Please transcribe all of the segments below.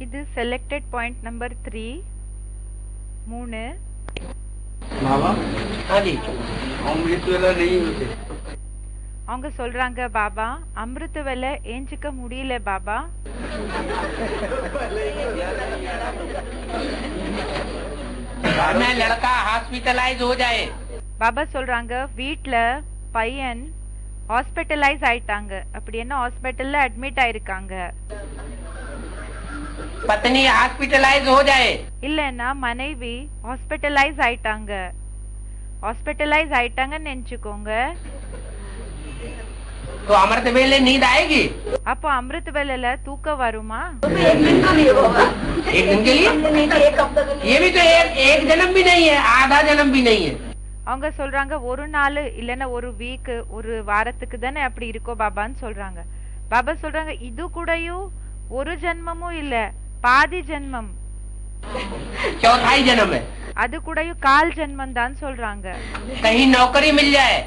இது selected point number 3 3 बाबा हाँ जी अमृत वेला नहीं होते அவங்க சொல்றாங்க பாபா அமிர்த வேலை ஏஞ்சிக்க முடியல பாபா में लड़का हॉस्पिटलाइज हो जाए பாபா சொல்றாங்க வீட்ல பையன் ஹாஸ்பிடலைஸ் ஆயிட்டாங்க அப்படி என்ன ஹாஸ்பிடல்ல அட்மிட் ஆயிருக்காங்க पत्नी हॉस्पिटलाइज हो जाए இல்லன்னா மனைவி ஹாஸ்பிடலைஸ் ஆயிட்டாங்க ஹாஸ்பிடலைஸ் ஆயிட்டாங்கன்னு நினைச்சுக்கோங்க तो अमृत वेले नींद आएगी அப்போ அமிர்த வேலையில தூக்கம் வருமா एक दिन के लिए ये भी तो एक जन्म भी नहीं है आधा जन्म भी नहीं है அவங்க சொல்றாங்க ஒரு நாள் இல்லன்னா ஒரு வீக் ஒரு வாரத்துக்கு தானே அப்படி இருக்கோ பாபான்னு சொல்றாங்க பாபா சொல்றாங்க இது கூடயும் ஒரு ஜென்மமும் இல்ல பாதி ஜென்மம் चौथाई जन्म है அது கூடயும் கால் ஜென்மம் தான் சொல்றாங்க कहीं नौकरी मिल जाए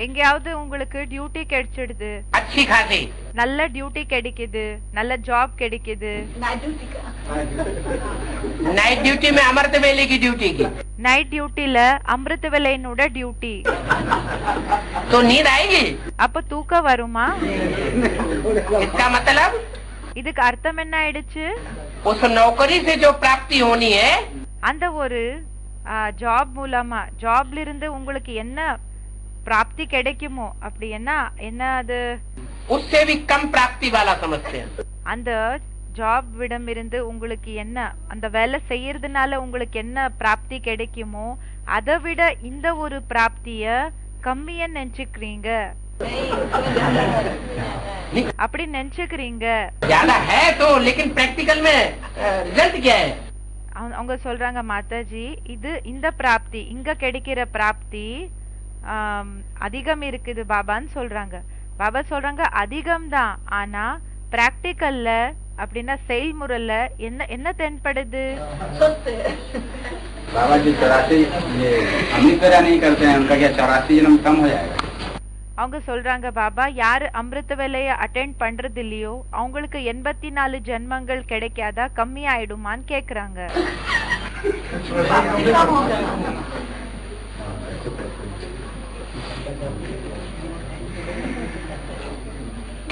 எங்கயாவது உங்களுக்கு டியூட்டி கிடைச்சிடுது अच्छी खासी நல்ல டியூட்டி கிடைக்குது நல்ல ஜாப் கிடைக்குது नाइट ड्यूटी में अमृत वेले की ड्यूटी की நைட் டியூட்டில அமிர்த வேலையினோட டியூட்டி तो नींद आएगी அப்ப தூக்கம் வருமா इसका मतलब இதுக்கு அர்த்தம் என்ன ஆயிடுச்சு उस नौकरी से जो प्राप्ति होनी है அந்த ஒரு ஜாப் மூலமா ஜாப்ல இருந்து உங்களுக்கு என்ன பிராப்தி கிடைக்குமோ அப்படி என்ன அது उससे भी कम प्राप्ति वाला समझते हैं அந்த ஜாப் விடம் இருந்து உங்களுக்கு என்ன அந்த வேலை செய்யறதுனால உங்களுக்கு என்ன பிராப்தி கிடைக்குமோ அதை விட இந்த ஒரு பிராப்திய கம்மியா நினைச்சுக்கிறீங்க அப்படி நினைச்சுக்கிறீங்க ज्यादा है तो लेकिन प्रैक्टिकल में रिजल्ट क्या है அவங்க சொல்றாங்க மாதாஜி இது இந்த பிராப்தி இங்க கிடைக்கிற பிராப்தி அதிகம் இருக்குது பாபான்னு சொல்றாங்க பாபா சொல்றாங்க அதிகம் தான் ஆனா பிராக்டிக்கல்ல அப்படின்னா செயல்முறையில என்ன என்ன தென்படுது बाबा जी 84 ये अमृत वेला नहीं करते हैं उनका क्या 84 जन्म कम हो जाएगा அவங்க சொல்றாங்க பாபா யாரு அமிர்த வேலைய அட்டெண்ட் பண்றது இல்லையோ அவங்களுக்கு 84 ஜென்மங்கள் கிடைக்காதா கம்மி ஆயிடுமான்னு கேக்குறாங்க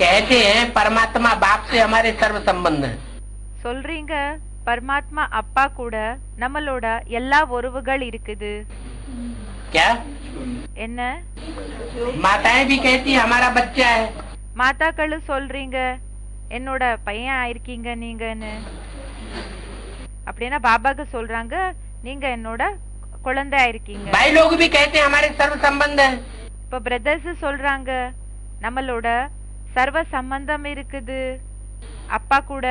कहते हैं परमात्मा बाप से हमारे सर्व संबंध है சொல்றீங்க பரமாத்மா அப்பா கூட நம்மளோட எல்லா உறவுகள் இருக்குது क्या என்ன माताएं भी कहती है हमारा बच्चा है மாதாக்களும் சொல்றீங்க என்னோட பையன் ஆயிருக்கீங்க நீங்கன்னு அப்படின்னா பாபாக்கு சொல்றாங்க நீங்க என்னோட குழந்தை ஆயிருக்கீங்க भाई लोग भी कहते हैं हमारे सर्व संबंध है இப்ப பிரதர்ஸ் சொல்றாங்க நம்மளோட சர்வ சம்பந்தம் இருக்குது அப்பா கூட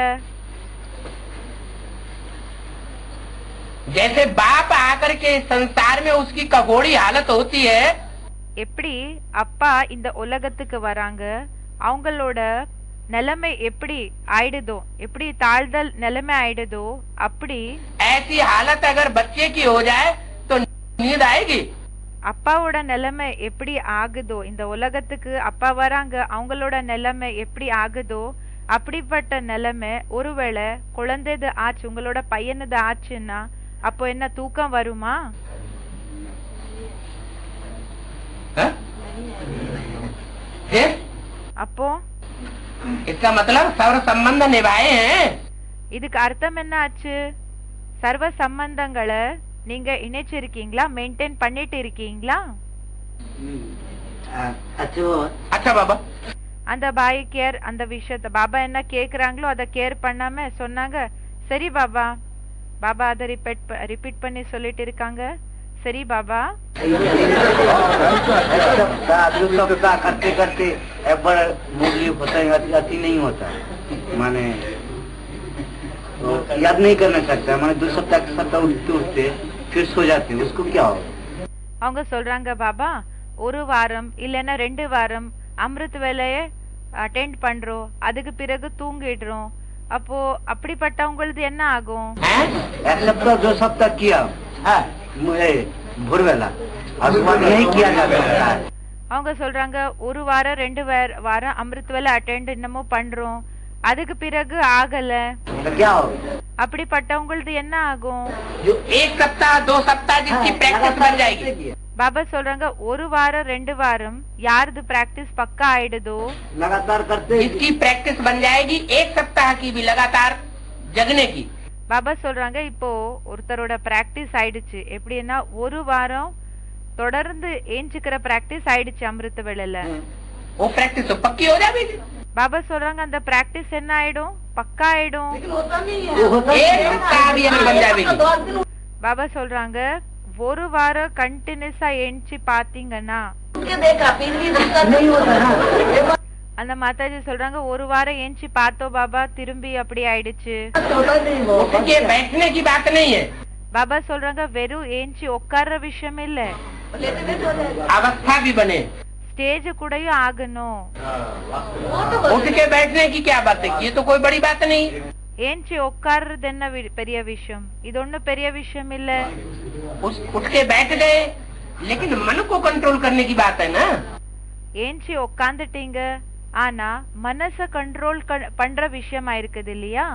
जैसे बाप आकर के संसार में उसकी कगोड़ी हालत होती है எப்படி அப்பா இந்த உலகத்துக்கு வராங்க அவங்களோட நிலைமை எப்படி ஆயிடுதோ எப்படி தாழ்தல் நிலைமை ஆயிடுதோ அப்படி ऐसी हालत अगर बच्चे की हो जाए तो नींद आएगी அப்பாவோட நிலைமை எப்படி ஆகுதோ இந்த உலகத்துக்கு அப்பா வராங்க அவங்களோட நிலைமை எப்படி ஆகுதோ அப்படிப்பட்ட நிலைமை ஒருவேளை குழந்தைது ஆச்சு உங்களோட பையனது ஆச்சுன்னா அப்போ என்ன தூக்கம் வருமா அப்போ इसका मतलब सर्व संबंध निभाए हैं இதுக்கு अर्थம் என்ன ஆச்சு சர்வ சம்பந்தங்களை நீங்க இணைச்சிருக்கீங்களா மெயின்டைன் பண்ணிட்டு இருக்கீங்களா अच्छा बाबा அந்த பாய் கேர் அந்த விஷயத்த பாபா என்ன கேக்குறாங்களோ அத கேர் பண்ணாம சொன்னாங்க சரி பாபா பாபா அத ரிப்பீட் பண்ணி சொல்லிட்டு இருக்காங்க सरी बाबा करते करते एक बार मुरली होता है अति नहीं होता माने तो याद नहीं करना सकता माने 2 सप्ताह के सप्ताह उठते उठते फिर सो जाते हैं उसको क्या होगा அவங்க சொல்றாங்க பாபா ஒரு வாரம் இல்லனா 2 வாரம் அமிர்த வேலைய அட்டெண்ட் பண்றோம் அதுக்கு பிறகு தூங்கிடுறோம் அப்போ அப்படிப்பட்டவங்களுக்கு என்ன ஆகும் एक सप्ताह 2 सप्ताह किया भोर वेला आसमान नहीं किया जाता है அவங்க சொல்றாங்க ஒரு வாரம் 2 வாரம் அமிர்த வேலை அட்டெண்ட் இன்னமும் பண்றோம் அதுக்கு பிறகு ஆகல तो क्या होगा? அப்படிப்பட்டவங்களது என்ன ஆகும்? जो 1 सप्ताह 2 सप्ताह जिसकी प्रैक्टिस बन जाएगी, பாபா சொல்றாங்க ஒரு வாரம் 2 வாரம் யாரது பிராக்டிஸ் பக்கா ஆயிடுதோ, लगातार करते जिसकी प्रैक्टिस बन जाएगी 1 सप्ताह की भी लगातार जगने की। பாபா சொல்றாங்க இப்போ ஒருத்தரோட பிராக்டிஸ் ஆயிடுச்சு எப்படின்னா ஒரு வாரம் தொடர்ந்து ஏஞ்சிக்கிற பிராக்டிஸ் ஆயிடுச்சு அமிர்த வேளையில. वो प्रैक्टिस तो पक्की हो जाएगी। பாபா சொல்றாங்க அந்த பிராக்டிஸ் என்ன ஆயிடும்? பக்கா ஆயிடும். 1 सप्ताह भी अगर बन जाएगी, பாபா சொல்றாங்க ஒரு வாரம் கண்டினியூஸா ஏஞ்சி பாத்தீங்கன்னா, नहीं होता ना। அந்த மாதாஜி சொல்றாங்க ஒரு வாரம் ஏஞ்சி பார்த்தோம் பாபா திரும்பி அப்படி ஆயிடுச்சு. ये बैठने की बात नहीं है, பாபா சொல்றாங்க வெறும் ஏஞ்சி உட்கார்ற விஷயம் இல்ல, अवस्था भी बने। ஸ்டேஜ் கூடயும் ஆகணும். उठ के बैठने की क्या बात है, ये तो कोई बड़ी बात नहीं। ஏஞ்சி உட்கார்றது என்ன பெரிய விஷயம்? இது ஒண்ணும் பெரிய விஷயம் இல்ல. उठ के बैठ गए, लेकिन मन को कंट्रोल करने की बात है ना। ஏஞ்சி உட்காந்துட்டீங்க, ஆனா மனச கண்ட்ரோல் பண்ற விஷயமா இருக்குது இல்லையா?